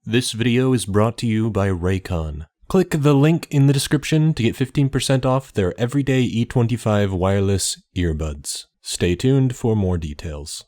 This video is brought to you by Raycon. Click the link in the description to get 15% off their everyday E25 wireless earbuds. Stay tuned for more details.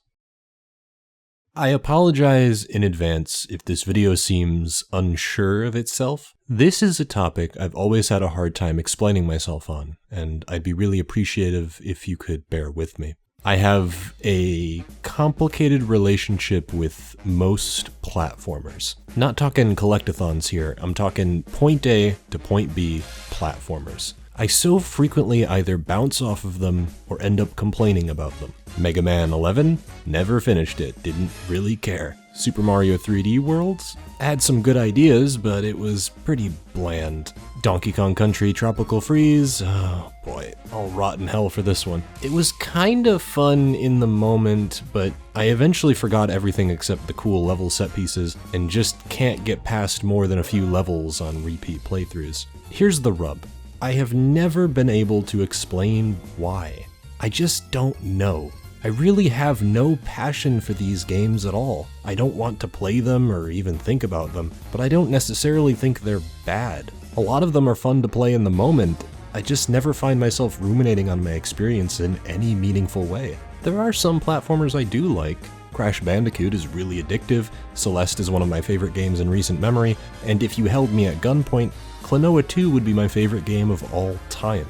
I apologize in advance if this video seems unsure of itself. This is a topic I've always had a hard time explaining myself on, and I'd be really appreciative if you could bear with me. I have a complicated relationship with most platformers. Not talking collectathons here, I'm talking point A to point B platformers. I so frequently either bounce off of them or end up complaining about them. Mega Man 11? Never finished it, didn't really care. Super Mario 3D Worlds? Had some good ideas, but it was pretty bland. Donkey Kong Country Tropical Freeze? Oh boy, I'll rot in hell for this one. It was kinda fun in the moment, but I eventually forgot everything except the cool level set pieces and just can't get past more than a few levels on repeat playthroughs. Here's the rub. I have never been able to explain why. I just don't know. I really have no passion for these games at all. I don't want to play them or even think about them, but I don't necessarily think they're bad. A lot of them are fun to play in the moment. I just never find myself ruminating on my experience in any meaningful way. There are some platformers I do like. Crash Bandicoot is really addictive, Celeste is one of my favorite games in recent memory, and if you held me at gunpoint, Klonoa 2 would be my favorite game of all time.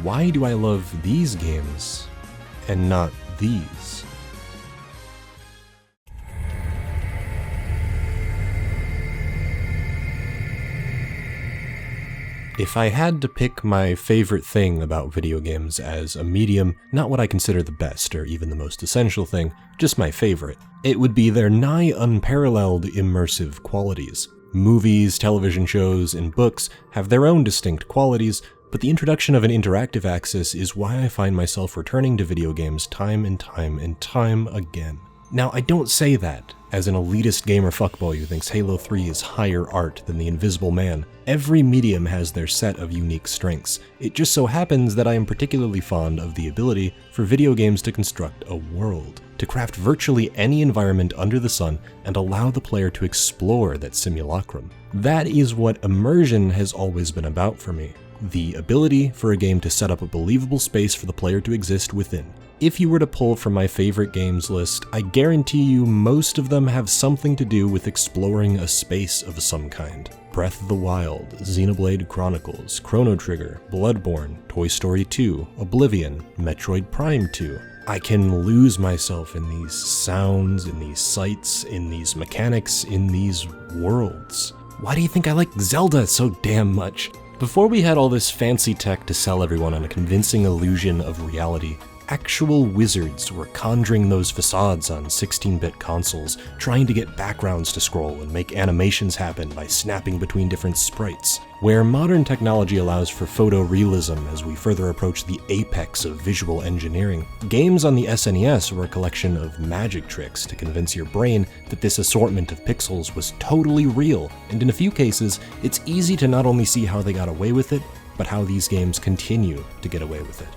Why do I love these games and not these? If I had to pick my favorite thing about video games as a medium, not what I consider the best or even the most essential thing, just my favorite, it would be their nigh unparalleled immersive qualities. Movies, television shows, and books have their own distinct qualities, but the introduction of an interactive axis is why I find myself returning to video games time and time and time again. Now, I don't say that as an elitist gamer fuckboy who thinks Halo 3 is higher art than The Invisible Man. Every medium has their set of unique strengths. It just so happens that I am particularly fond of the ability for video games to construct a world, to craft virtually any environment under the sun and allow the player to explore that simulacrum. That is what immersion has always been about for me. The ability for a game to set up a believable space for the player to exist within. If you were to pull from my favorite games list, I guarantee you most of them have something to do with exploring a space of some kind. Breath of the Wild, Xenoblade Chronicles, Chrono Trigger, Bloodborne, Toy Story 2, Oblivion, Metroid Prime 2. I can lose myself in these sounds, in these sights, in these mechanics, in these worlds. Why do you think I like Zelda so damn much? Before we had all this fancy tech to sell everyone on a convincing illusion of reality, actual wizards were conjuring those facades on 16-bit consoles, trying to get backgrounds to scroll and make animations happen by snapping between different sprites. Where modern technology allows for photorealism as we further approach the apex of visual engineering, games on the SNES were a collection of magic tricks to convince your brain that this assortment of pixels was totally real, and in a few cases, it's easy to not only see how they got away with it, but how these games continue to get away with it.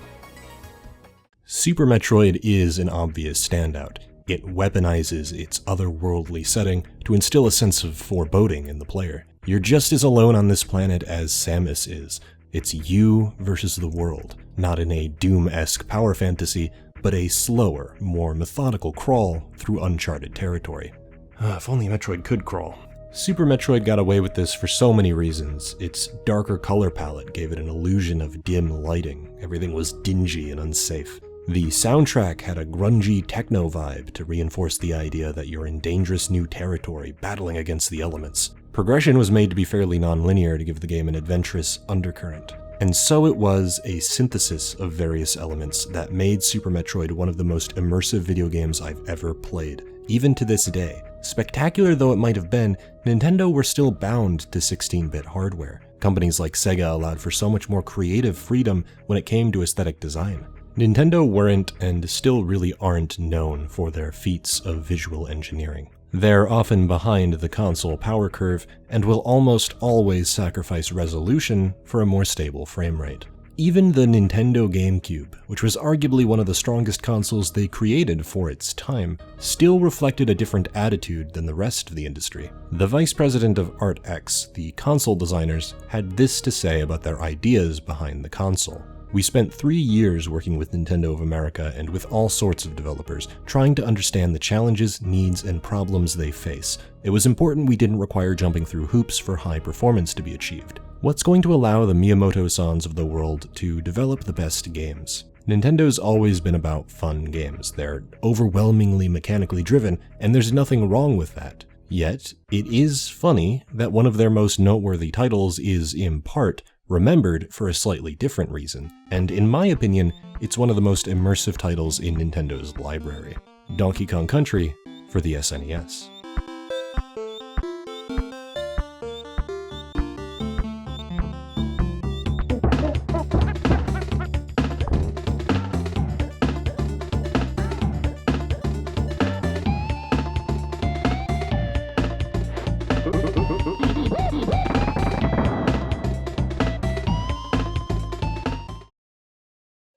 Super Metroid is an obvious standout. It weaponizes its otherworldly setting to instill a sense of foreboding in the player. You're just as alone on this planet as Samus is. It's you versus the world, not in a Doom-esque power fantasy, but a slower, more methodical crawl through uncharted territory. If only Metroid could crawl. Super Metroid got away with this for so many reasons. Its darker color palette gave it an illusion of dim lighting. Everything was dingy and unsafe. The soundtrack had a grungy techno vibe to reinforce the idea that you're in dangerous new territory, battling against the elements. Progression was made to be fairly non-linear to give the game an adventurous undercurrent. And so it was a synthesis of various elements that made Super Metroid one of the most immersive video games I've ever played. Even to this day, spectacular though it might have been, Nintendo were still bound to 16-bit hardware. Companies like Sega allowed for so much more creative freedom when it came to aesthetic design. Nintendo weren't, and still really aren't, known for their feats of visual engineering. They're often behind the console power curve, and will almost always sacrifice resolution for a more stable frame rate. Even the Nintendo GameCube, which was arguably one of the strongest consoles they created for its time, still reflected a different attitude than the rest of the industry. The vice president of ArtX, the console designers, had this to say about their ideas behind the console. "We spent 3 years working with Nintendo of America and with all sorts of developers, trying to understand the challenges, needs, and problems they face. It was important we didn't require jumping through hoops for high performance to be achieved. What's going to allow the Miyamoto-sans of the world to develop the best games? Nintendo's always been about fun games. They're overwhelmingly mechanically driven, and there's nothing wrong with that. Yet, it is funny that one of their most noteworthy titles is, in part, remembered for a slightly different reason, and in my opinion, it's one of the most immersive titles in Nintendo's library. Donkey Kong Country for the SNES.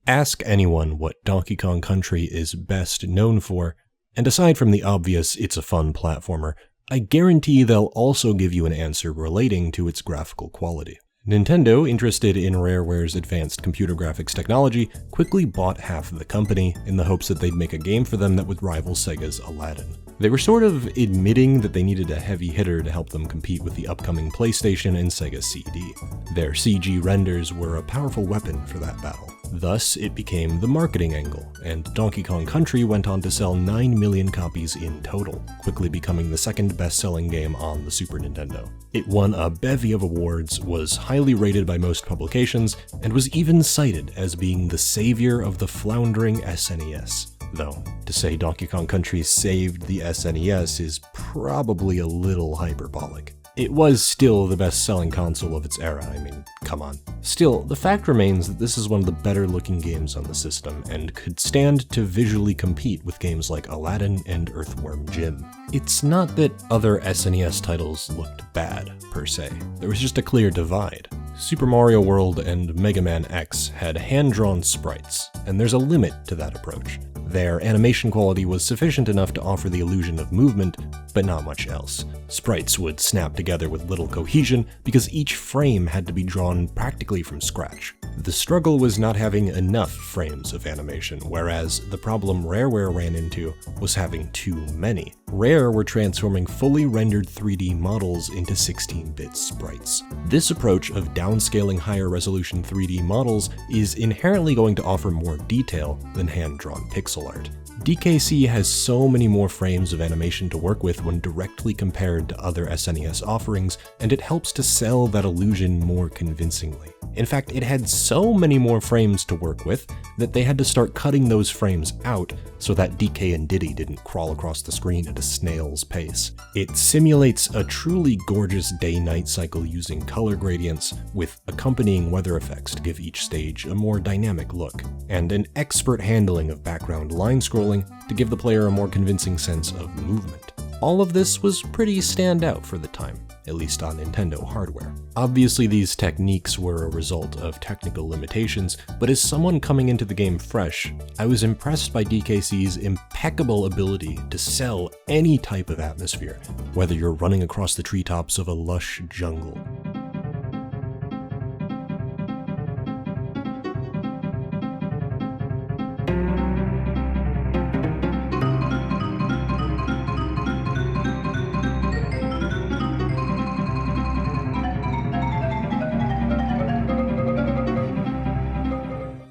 Ask anyone what Donkey Kong Country is best known for, and aside from the obvious it's a fun platformer, I guarantee they'll also give you an answer relating to its graphical quality. Nintendo, interested in Rareware's advanced computer graphics technology, quickly bought half of the company in the hopes that they'd make a game for them that would rival Sega's Aladdin. They were sort of admitting that they needed a heavy hitter to help them compete with the upcoming PlayStation and Sega CD. Their CG renders were a powerful weapon for that battle. Thus, it became the marketing angle, and Donkey Kong Country went on to sell 9 million copies in total, quickly becoming the second best-selling game on the Super Nintendo. It won a bevy of awards, was highly rated by most publications, and was even cited as being the savior of the floundering SNES. Though, to say Donkey Kong Country saved the SNES is probably a little hyperbolic. It was still the best-selling console of its era, I mean, come on. Still, the fact remains that this is one of the better-looking games on the system, and could stand to visually compete with games like Aladdin and Earthworm Jim. It's not that other SNES titles looked bad, per se. There was just a clear divide. Super Mario World and Mega Man X had hand-drawn sprites, and there's a limit to that approach. Their animation quality was sufficient enough to offer the illusion of movement, but not much else. Sprites would snap together with little cohesion because each frame had to be drawn practically from scratch. The struggle was not having enough frames of animation, whereas the problem Rareware ran into was having too many. Rare were transforming fully rendered 3D models into 16-bit sprites. This approach of downscaling higher resolution 3D models is inherently going to offer more detail than hand-drawn pixel art. DKC has so many more frames of animation to work with when directly compared to other SNES offerings, and it helps to sell that illusion more convincingly. In fact, it had so many more frames to work with that they had to start cutting those frames out so that DK and Diddy didn't crawl across the screen at a snail's pace. It simulates a truly gorgeous day-night cycle using color gradients with accompanying weather effects to give each stage a more dynamic look, and an expert handling of background line scrolling to give the player a more convincing sense of movement. All of this was pretty standout for the time, at least on Nintendo hardware. Obviously, these techniques were a result of technical limitations, but as someone coming into the game fresh, I was impressed by DKC's impeccable ability to sell any type of atmosphere, whether you're running across the treetops of a lush jungle.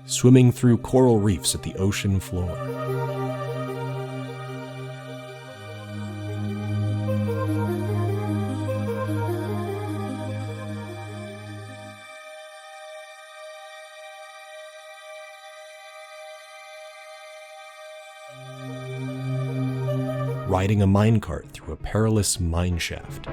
Swimming through coral reefs at the ocean floor. Riding a minecart through a perilous mine shaft.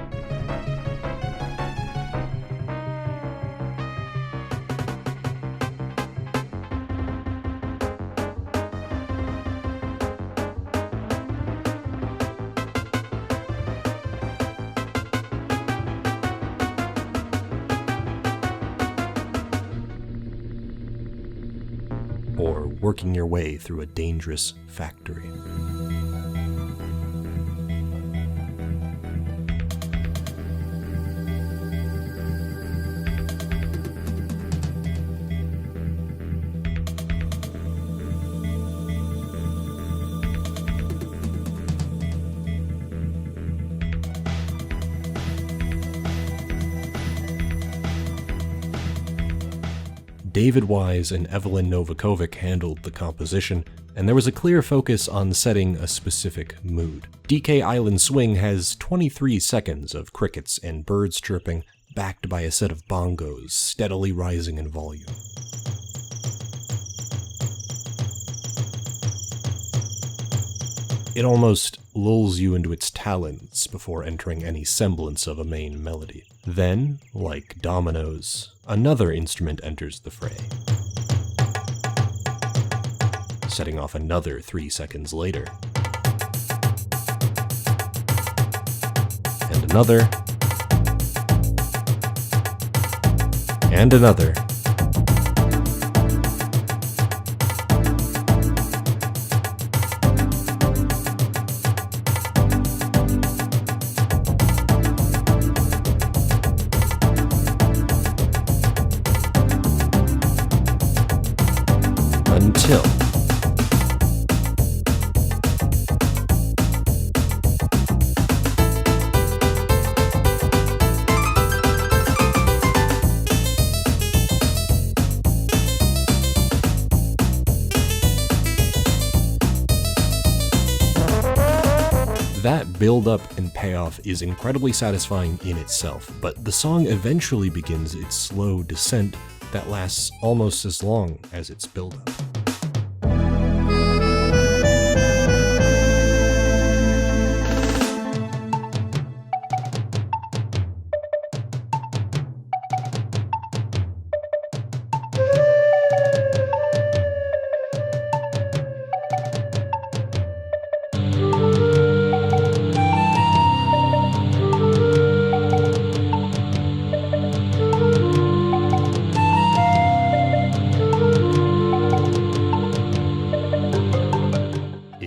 or working your way through a dangerous factory. David Wise and Evelyn Novakovic handled the composition, and there was a clear focus on setting a specific mood. DK Island Swing has 23 seconds of crickets and birds chirping, backed by a set of bongos steadily rising in volume. It almost lulls you into its talons before entering any semblance of a main melody. Then, like dominoes, another instrument enters the fray, setting off another 3 seconds later. And another. And another. Until that build-up and payoff is incredibly satisfying in itself, but the song eventually begins its slow descent that lasts almost as long as its build-up.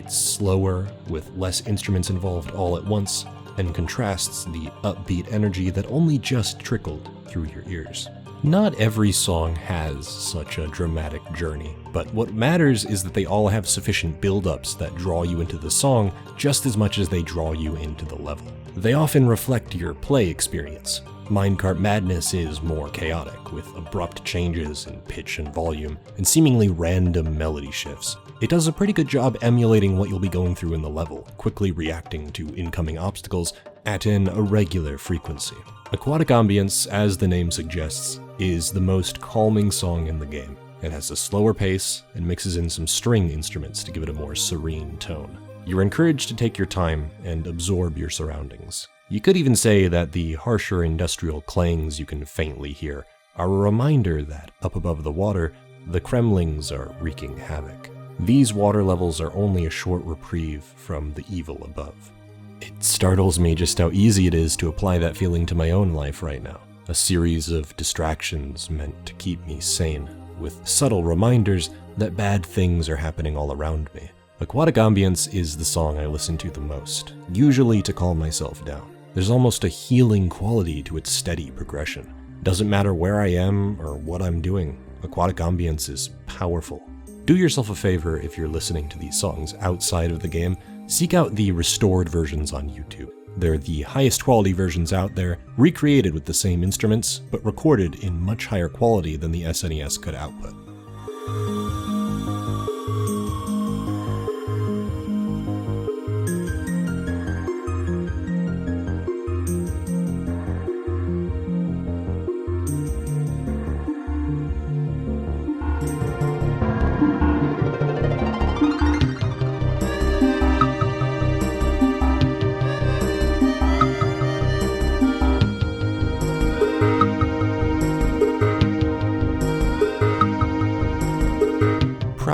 Slower, with less instruments involved all at once, and contrasts the upbeat energy that only just trickled through your ears. Not every song has such a dramatic journey, but what matters is that they all have sufficient build-ups that draw you into the song just as much as they draw you into the level. They often reflect your play experience. Minecart Madness is more chaotic, with abrupt changes in pitch and volume, and seemingly random melody shifts. It does a pretty good job emulating what you'll be going through in the level, quickly reacting to incoming obstacles at an irregular frequency. Aquatic Ambience, as the name suggests, is the most calming song in the game. It has a slower pace and mixes in some string instruments to give it a more serene tone. You're encouraged to take your time and absorb your surroundings. You could even say that the harsher industrial clangs you can faintly hear are a reminder that, up above the water, the Kremlings are wreaking havoc. These water levels are only a short reprieve from the evil above. It startles me just how easy it is to apply that feeling to my own life right now. A series of distractions meant to keep me sane, with subtle reminders that bad things are happening all around me. Aquatic Ambience is the song I listen to the most, usually to calm myself down. There's almost a healing quality to its steady progression. Doesn't matter where I am or what I'm doing, Aquatic Ambience is powerful. Do yourself a favor if you're listening to these songs outside of the game, seek out the restored versions on YouTube. They're the highest quality versions out there, recreated with the same instruments, but recorded in much higher quality than the SNES could output.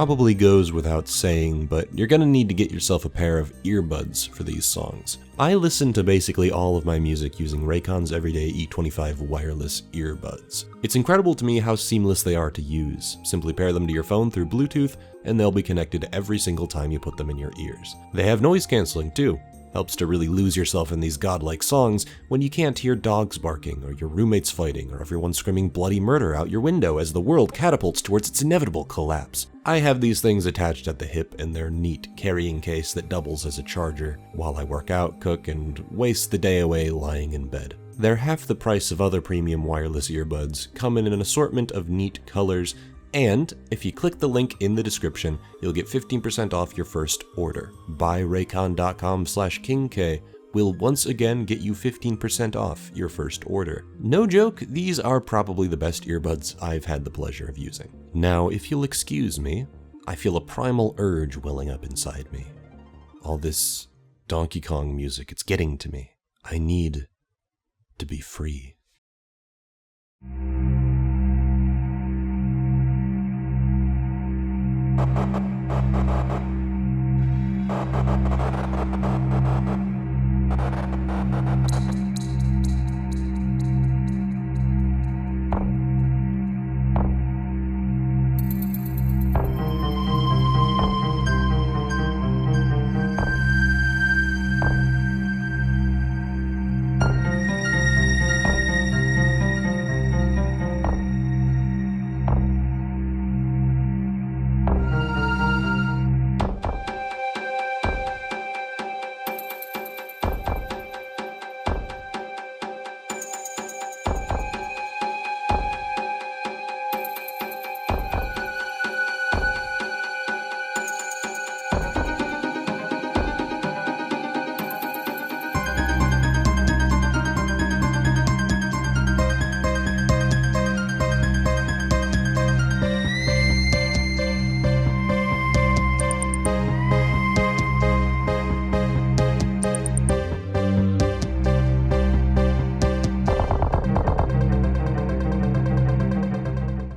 probably goes without saying, but you're gonna need to get yourself a pair of earbuds for these songs. I listen to basically all of my music using Raycon's Everyday E25 wireless earbuds. It's incredible to me how seamless they are to use. Simply pair them to your phone through Bluetooth, and they'll be connected every single time you put them in your ears. They have noise canceling too. Helps to really lose yourself in these godlike songs when you can't hear dogs barking, or your roommates fighting, or everyone screaming bloody murder out your window as the world catapults towards its inevitable collapse. I have these things attached at the hip in their neat carrying case that doubles as a charger while I work out, cook, and waste the day away lying in bed. They're half the price of other premium wireless earbuds, come in an assortment of neat colors, and if you click the link in the description, you'll get 15% off your first order. BuyRaycon.com/KingK will once again get you 15% off your first order. No joke, these are probably the best earbuds I've had the pleasure of using. Now, if you'll excuse me, I feel a primal urge welling up inside me. All this Donkey Kong music, it's getting to me. I need to be free.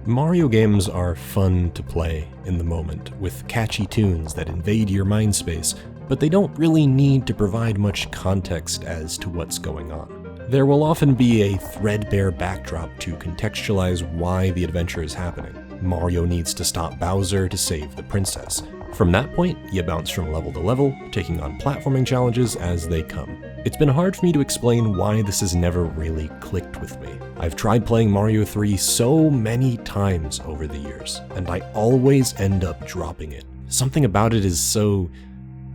Mario games are fun to play in the moment, with catchy tunes that invade your mind space, but they don't really need to provide much context as to what's going on. There will often be a threadbare backdrop to contextualize why the adventure is happening. Mario needs to stop Bowser to save the princess. From that point, you bounce from level to level, taking on platforming challenges as they come. It's been hard for me to explain why this has never really clicked with me. I've tried playing Mario 3 so many times over the years, and I always end up dropping it. Something about it is so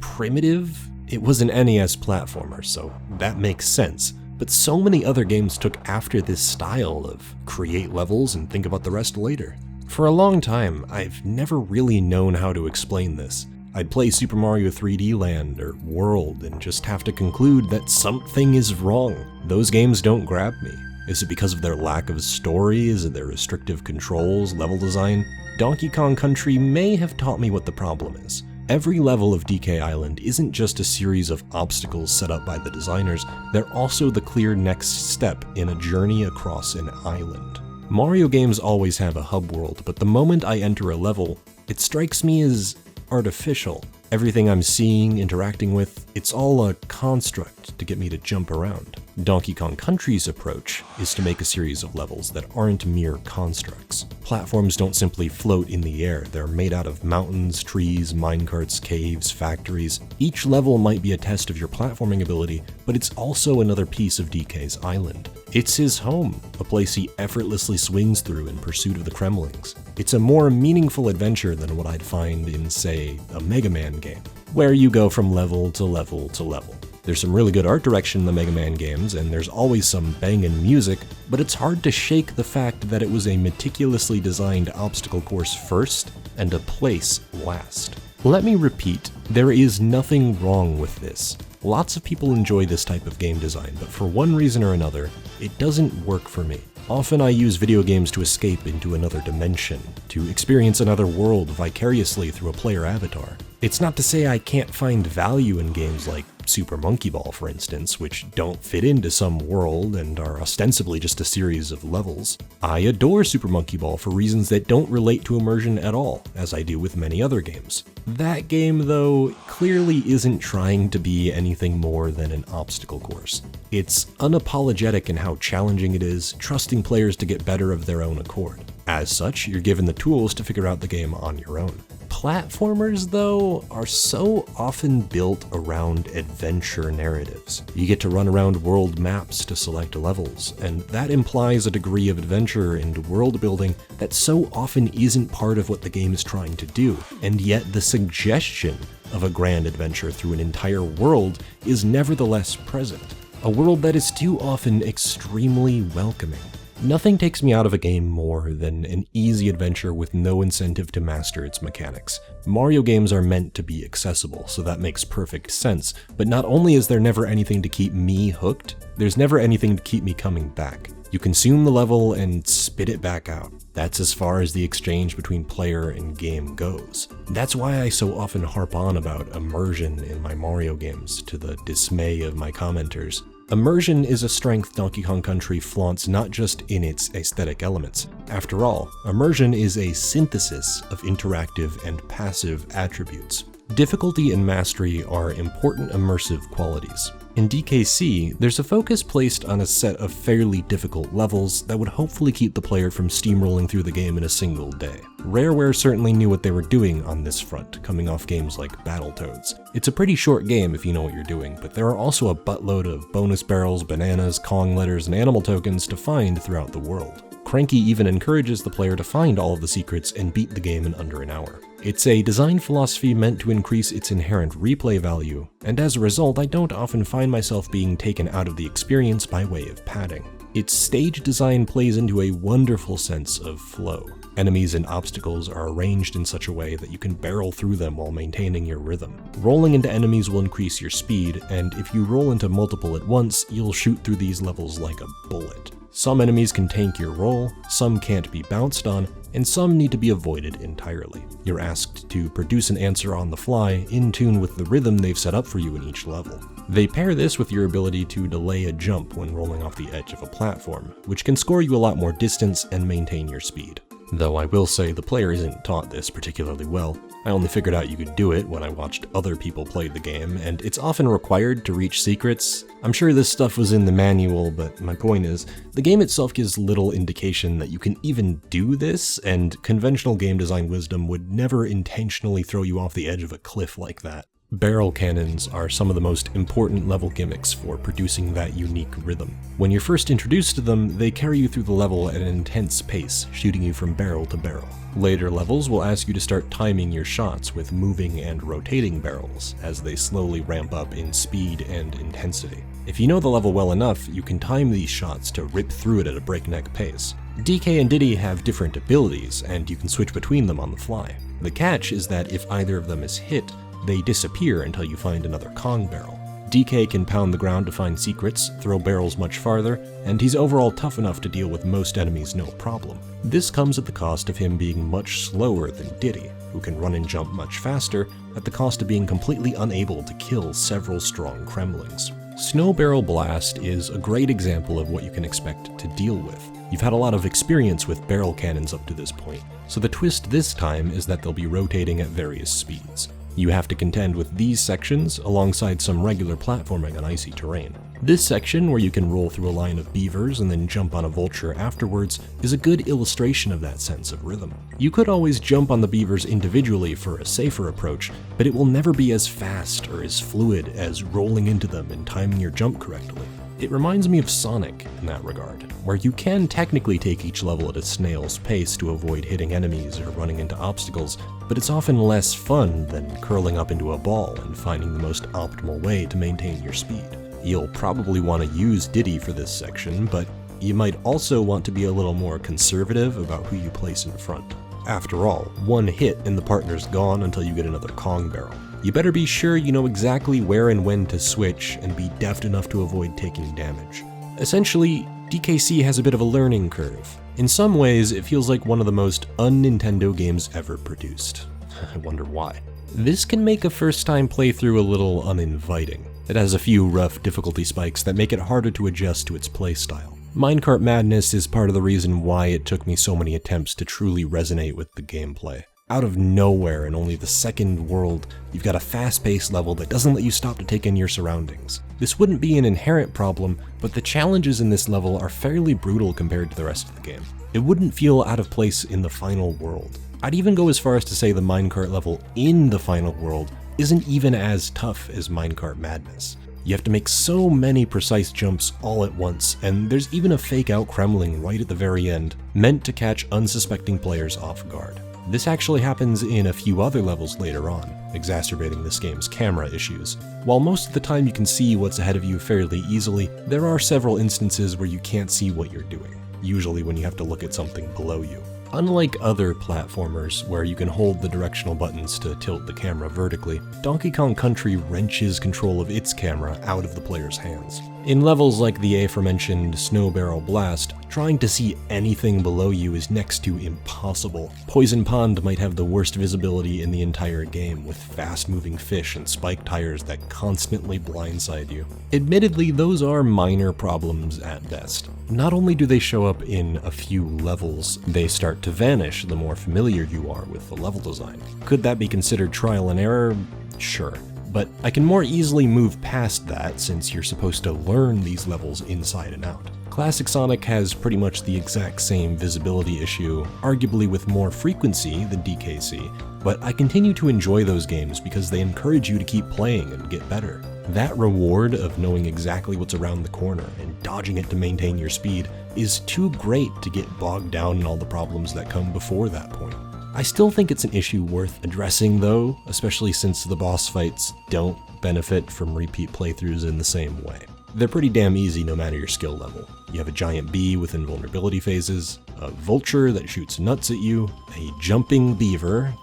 primitive. It was an NES platformer, so that makes sense. But so many other games took after this style of create levels and think about the rest later. For a long time, I've never really known how to explain this. I'd play Super Mario 3D Land or World and just have to conclude that something is wrong. Those games don't grab me. Is it because of their lack of story? Is it their restrictive controls, level design? Donkey Kong Country may have taught me what the problem is. Every level of DK Island isn't just a series of obstacles set up by the designers, they're also the clear next step in a journey across an island. Mario games always have a hub world, but the moment I enter a level, it strikes me as artificial. Everything I'm seeing, interacting with, it's all a construct to get me to jump around. Donkey Kong Country's approach is to make a series of levels that aren't mere constructs. Platforms don't simply float in the air, they're made out of mountains, trees, minecarts, caves, factories. Each level might be a test of your platforming ability, but it's also another piece of DK's island. It's his home, a place he effortlessly swings through in pursuit of the Kremlings. It's a more meaningful adventure than what I'd find in, say, a Mega Man game, where you go from level to level to level. There's some really good art direction in the Mega Man games, and there's always some bangin' music, but it's hard to shake the fact that it was a meticulously designed obstacle course first, and a place last. Let me repeat, there is nothing wrong with this. Lots of people enjoy this type of game design, but for one reason or another, it doesn't work for me. Often I use video games to escape into another dimension, to experience another world vicariously through a player avatar. It's not to say I can't find value in games like Super Monkey Ball, for instance, which don't fit into some world and are ostensibly just a series of levels. I adore Super Monkey Ball for reasons that don't relate to immersion at all, as I do with many other games. That game, though, clearly isn't trying to be anything more than an obstacle course. It's unapologetic in how challenging it is, trusting players to get better of their own accord. As such, you're given the tools to figure out the game on your own. Platformers, though, are so often built around adventure narratives. You get to run around world maps to select levels, and that implies a degree of adventure and world building that so often isn't part of what the game is trying to do, and yet the suggestion of a grand adventure through an entire world is nevertheless present. A world that is too often extremely welcoming. Nothing takes me out of a game more than an easy adventure with no incentive to master its mechanics. Mario games are meant to be accessible, so that makes perfect sense, but not only is there never anything to keep me hooked, there's never anything to keep me coming back. You consume the level and spit it back out. That's as far as the exchange between player and game goes. That's why I so often harp on about immersion in my Mario games, to the dismay of my commenters. Immersion is a strength Donkey Kong Country flaunts not just in its aesthetic elements. After all, immersion is a synthesis of interactive and passive attributes. Difficulty and mastery are important immersive qualities. In DKC, there's a focus placed on a set of fairly difficult levels that would hopefully keep the player from steamrolling through the game in a single day. Rareware certainly knew what they were doing on this front, coming off games like Battletoads. It's a pretty short game if you know what you're doing, but there are also a buttload of bonus barrels, bananas, Kong letters, and animal tokens to find throughout the world. Cranky even encourages the player to find all of the secrets and beat the game in under an hour. It's a design philosophy meant to increase its inherent replay value, and as a result, I don't often find myself being taken out of the experience by way of padding. Its stage design plays into a wonderful sense of flow. Enemies and obstacles are arranged in such a way that you can barrel through them while maintaining your rhythm. Rolling into enemies will increase your speed, and if you roll into multiple at once, you'll shoot through these levels like a bullet. Some enemies can tank your roll, some can't be bounced on, and some need to be avoided entirely. You're asked to produce an answer on the fly, in tune with the rhythm they've set up for you in each level. They pair this with your ability to delay a jump when rolling off the edge of a platform, which can score you a lot more distance and maintain your speed. Though I will say the player isn't taught this particularly well. I only figured out you could do it when I watched other people play the game, and it's often required to reach secrets. I'm sure this stuff was in the manual, but my point is, the game itself gives little indication that you can even do this, and conventional game design wisdom would never intentionally throw you off the edge of a cliff like that. Barrel cannons are some of the most important level gimmicks for producing that unique rhythm. When you're first introduced to them, they carry you through the level at an intense pace, shooting you from barrel to barrel. Later levels will ask you to start timing your shots with moving and rotating barrels, as they slowly ramp up in speed and intensity. If you know the level well enough, you can time these shots to rip through it at a breakneck pace. DK and Diddy have different abilities, and you can switch between them on the fly. The catch is that if either of them is hit, they disappear until you find another Kong barrel. DK can pound the ground to find secrets, throw barrels much farther, and he's overall tough enough to deal with most enemies no problem. This comes at the cost of him being much slower than Diddy, who can run and jump much faster, at the cost of being completely unable to kill several strong Kremlings. Snow Barrel Blast is a great example of what you can expect to deal with. You've had a lot of experience with barrel cannons up to this point, so the twist this time is that they'll be rotating at various speeds. You have to contend with these sections alongside some regular platforming on icy terrain. This section, where you can roll through a line of beavers and then jump on a vulture afterwards, is a good illustration of that sense of rhythm. You could always jump on the beavers individually for a safer approach, but it will never be as fast or as fluid as rolling into them and timing your jump correctly. It reminds me of Sonic in that regard, where you can technically take each level at a snail's pace to avoid hitting enemies or running into obstacles, but it's often less fun than curling up into a ball and finding the most optimal way to maintain your speed. You'll probably want to use Diddy for this section, but you might also want to be a little more conservative about who you place in front. After all, one hit and the partner's gone until you get another Kong barrel. You better be sure you know exactly where and when to switch and be deft enough to avoid taking damage. Essentially, DKC has a bit of a learning curve. In some ways, it feels like one of the most un-Nintendo games ever produced. I wonder why. This can make a first-time playthrough a little uninviting. It has a few rough difficulty spikes that make it harder to adjust to its playstyle. Minecart Madness is part of the reason why it took me so many attempts to truly resonate with the gameplay. Out of nowhere, in only the second world, you've got a fast-paced level that doesn't let you stop to take in your surroundings. This wouldn't be an inherent problem, but the challenges in this level are fairly brutal compared to the rest of the game. It wouldn't feel out of place in the final world. I'd even go as far as to say the minecart level in the final world isn't even as tough as Minecart Madness. You have to make so many precise jumps all at once, and there's even a fake-out Kremling right at the very end, meant to catch unsuspecting players off guard. This actually happens in a few other levels later on, exacerbating this game's camera issues. While most of the time you can see what's ahead of you fairly easily, there are several instances where you can't see what you're doing, usually when you have to look at something below you. Unlike other platformers, where you can hold the directional buttons to tilt the camera vertically, Donkey Kong Country wrenches control of its camera out of the player's hands. In levels like the aforementioned Snow Barrel Blast, trying to see anything below you is next to impossible. Poison Pond might have the worst visibility in the entire game, with fast-moving fish and spiked tires that constantly blindside you. Admittedly, those are minor problems at best. Not only do they show up in a few levels, they start to vanish the more familiar you are with the level design. Could that be considered trial and error? Sure. But I can more easily move past that since you're supposed to learn these levels inside and out. Classic Sonic has pretty much the exact same visibility issue, arguably with more frequency than DKC, but I continue to enjoy those games because they encourage you to keep playing and get better. That reward of knowing exactly what's around the corner and dodging it to maintain your speed is too great to get bogged down in all the problems that come before that point. I still think it's an issue worth addressing though, especially since the boss fights don't benefit from repeat playthroughs in the same way. They're pretty damn easy no matter your skill level. You have a giant bee with invulnerability phases, a vulture that shoots nuts at you, a jumping beaver,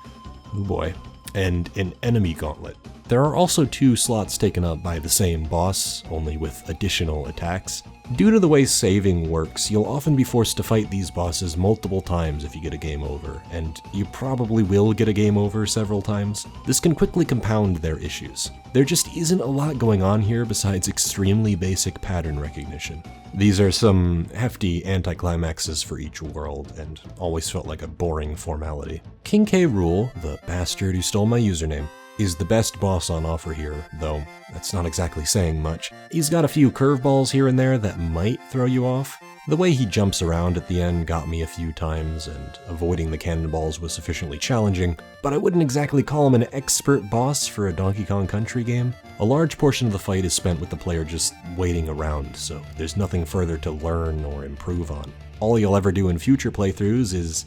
oh boy, and an enemy gauntlet. There are also 2 slots taken up by the same boss, only with additional attacks. Due to the way saving works, you'll often be forced to fight these bosses multiple times if you get a game over, and you probably will get a game over several times. This can quickly compound their issues. There just isn't a lot going on here besides extremely basic pattern recognition. These are some hefty anticlimaxes for each world, and always felt like a boring formality. King K. Rool, the bastard who stole my username, is the best boss on offer here, though that's not exactly saying much. He's got a few curveballs here and there that might throw you off. The way he jumps around at the end got me a few times, and avoiding the cannonballs was sufficiently challenging, but I wouldn't exactly call him an expert boss for a Donkey Kong Country game. A large portion of the fight is spent with the player just waiting around, so there's nothing further to learn or improve on. All you'll ever do in future playthroughs is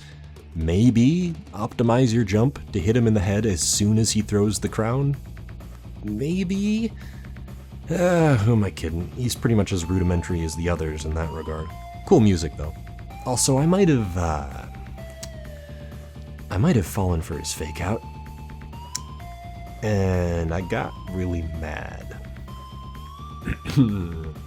maybe optimize your jump to hit him in the head as soon as he throws the crown? Maybe? Who am I kidding? He's pretty much as rudimentary as the others in that regard. Cool music though. Also, I might have fallen for his fake out, and I got really mad.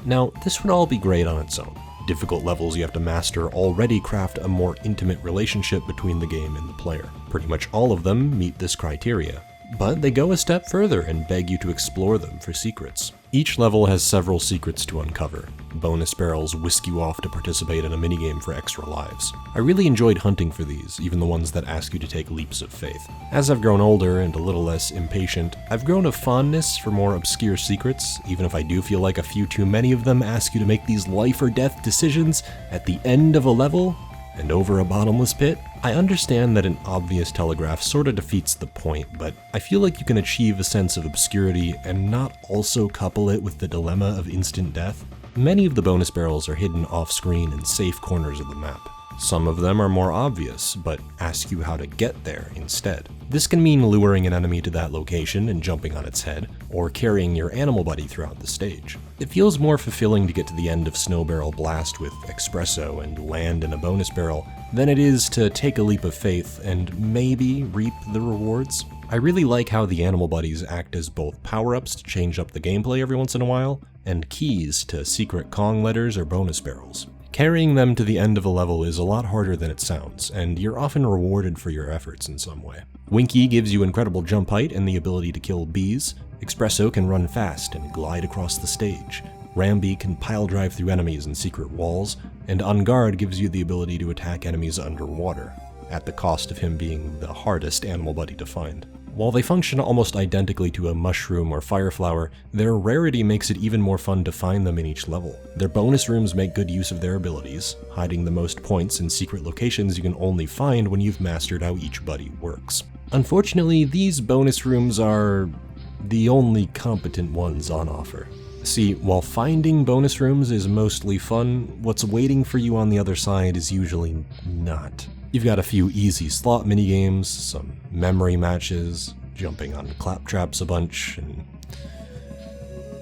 Now, this would all be great on its own. Difficult levels you have to master already craft a more intimate relationship between the game and the player. Pretty much all of them meet this criteria, but they go a step further and beg you to explore them for secrets. Each level has several secrets to uncover. Bonus barrels whisk you off to participate in a minigame for extra lives. I really enjoyed hunting for these, even the ones that ask you to take leaps of faith. As I've grown older and a little less impatient, I've grown a fondness for more obscure secrets, even if I do feel like a few too many of them ask you to make these life or death decisions at the end of a level and over a bottomless pit. I understand that an obvious telegraph sorta defeats the point, but I feel like you can achieve a sense of obscurity and not also couple it with the dilemma of instant death. Many of the bonus barrels are hidden off-screen in safe corners of the map. Some of them are more obvious, but ask you how to get there instead. This can mean luring an enemy to that location and jumping on its head, or carrying your animal buddy throughout the stage. It feels more fulfilling to get to the end of Snow Barrel Blast with Espresso and land in a bonus barrel than it is to take a leap of faith and maybe reap the rewards. I really like how the animal buddies act as both power-ups to change up the gameplay every once in a while, and keys to secret Kong letters or bonus barrels. Carrying them to the end of a level is a lot harder than it sounds, and you're often rewarded for your efforts in some way. Winky gives you incredible jump height and the ability to kill bees. Espresso can run fast and glide across the stage. Rambi can pile drive through enemies and secret walls, and On Guard gives you the ability to attack enemies underwater, at the cost of him being the hardest animal buddy to find. While they function almost identically to a mushroom or fireflower, their rarity makes it even more fun to find them in each level. Their bonus rooms make good use of their abilities, hiding the most points in secret locations you can only find when you've mastered how each buddy works. Unfortunately, these bonus rooms are the only competent ones on offer. See, while finding bonus rooms is mostly fun, what's waiting for you on the other side is usually not. You've got a few easy slot minigames, some memory matches, jumping on claptraps a bunch, and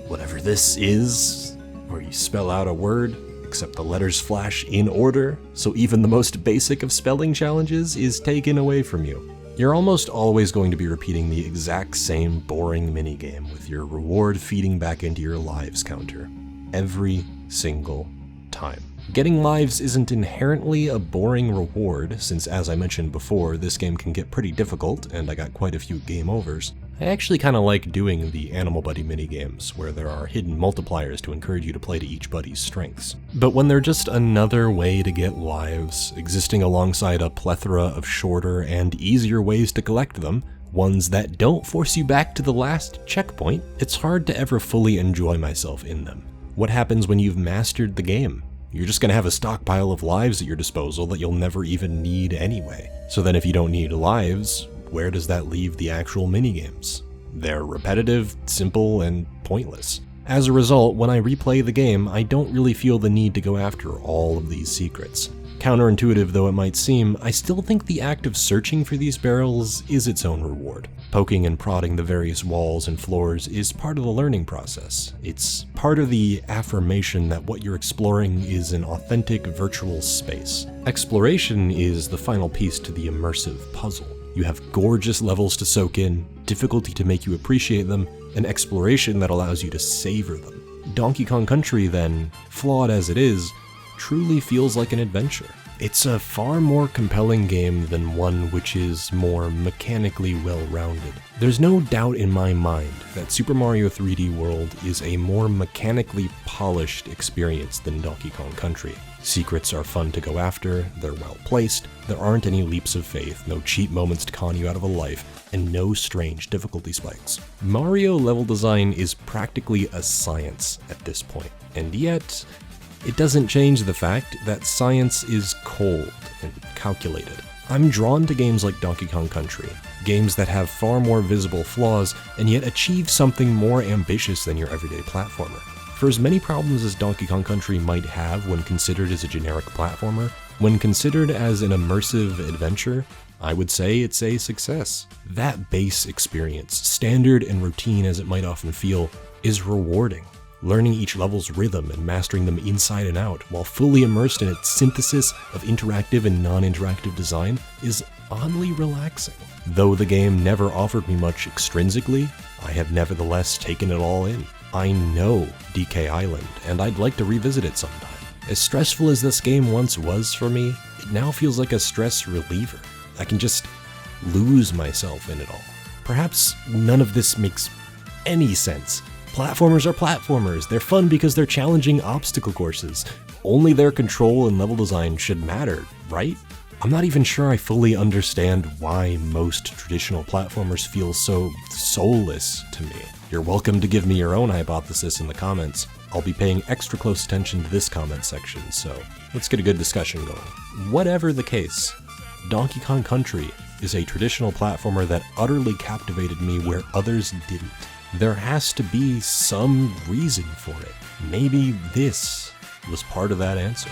whatever this is, where you spell out a word, except the letters flash in order, so even the most basic of spelling challenges is taken away from you. You're almost always going to be repeating the exact same boring minigame with your reward feeding back into your lives counter. Every single time. Getting lives isn't inherently a boring reward, since as I mentioned before, this game can get pretty difficult, and I got quite a few game overs. I actually kinda like doing the Animal Buddy minigames, where there are hidden multipliers to encourage you to play to each buddy's strengths. But when they're just another way to get lives, existing alongside a plethora of shorter and easier ways to collect them, ones that don't force you back to the last checkpoint, it's hard to ever fully enjoy myself in them. What happens when you've mastered the game? You're just gonna have a stockpile of lives at your disposal that you'll never even need anyway. So then if you don't need lives, where does that leave the actual minigames? They're repetitive, simple, and pointless. As a result, when I replay the game, I don't really feel the need to go after all of these secrets. Counterintuitive though it might seem, I still think the act of searching for these barrels is its own reward. Poking and prodding the various walls and floors is part of the learning process. It's part of the affirmation that what you're exploring is an authentic virtual space. Exploration is the final piece to the immersive puzzle. You have gorgeous levels to soak in, difficulty to make you appreciate them, and exploration that allows you to savor them. Donkey Kong Country, then, flawed as it is, truly feels like an adventure. It's a far more compelling game than one which is more mechanically well-rounded. There's no doubt in my mind that Super Mario 3D World is a more mechanically polished experience than Donkey Kong Country. Secrets are fun to go after, they're well placed, there aren't any leaps of faith, no cheap moments to con you out of a life, and no strange difficulty spikes. Mario level design is practically a science at this point, and yet it doesn't change the fact that science is cold and calculated. I'm drawn to games like Donkey Kong Country, games that have far more visible flaws and yet achieve something more ambitious than your everyday platformer. For as many problems as Donkey Kong Country might have when considered as a generic platformer, when considered as an immersive adventure, I would say it's a success. That base experience, standard and routine as it might often feel, is rewarding. Learning each level's rhythm and mastering them inside and out, while fully immersed in its synthesis of interactive and non-interactive design, is oddly relaxing. Though the game never offered me much extrinsically, I have nevertheless taken it all in. I know DK Island, and I'd like to revisit it sometime. As stressful as this game once was for me, it now feels like a stress reliever. I can just lose myself in it all. Perhaps none of this makes any sense. Platformers are platformers. They're fun because they're challenging obstacle courses. Only their control and level design should matter, right? I'm not even sure I fully understand why most traditional platformers feel so soulless to me. You're welcome to give me your own hypothesis in the comments. I'll be paying extra close attention to this comment section, so let's get a good discussion going. Whatever the case, Donkey Kong Country is a traditional platformer that utterly captivated me where others didn't. There has to be some reason for it. Maybe this was part of that answer.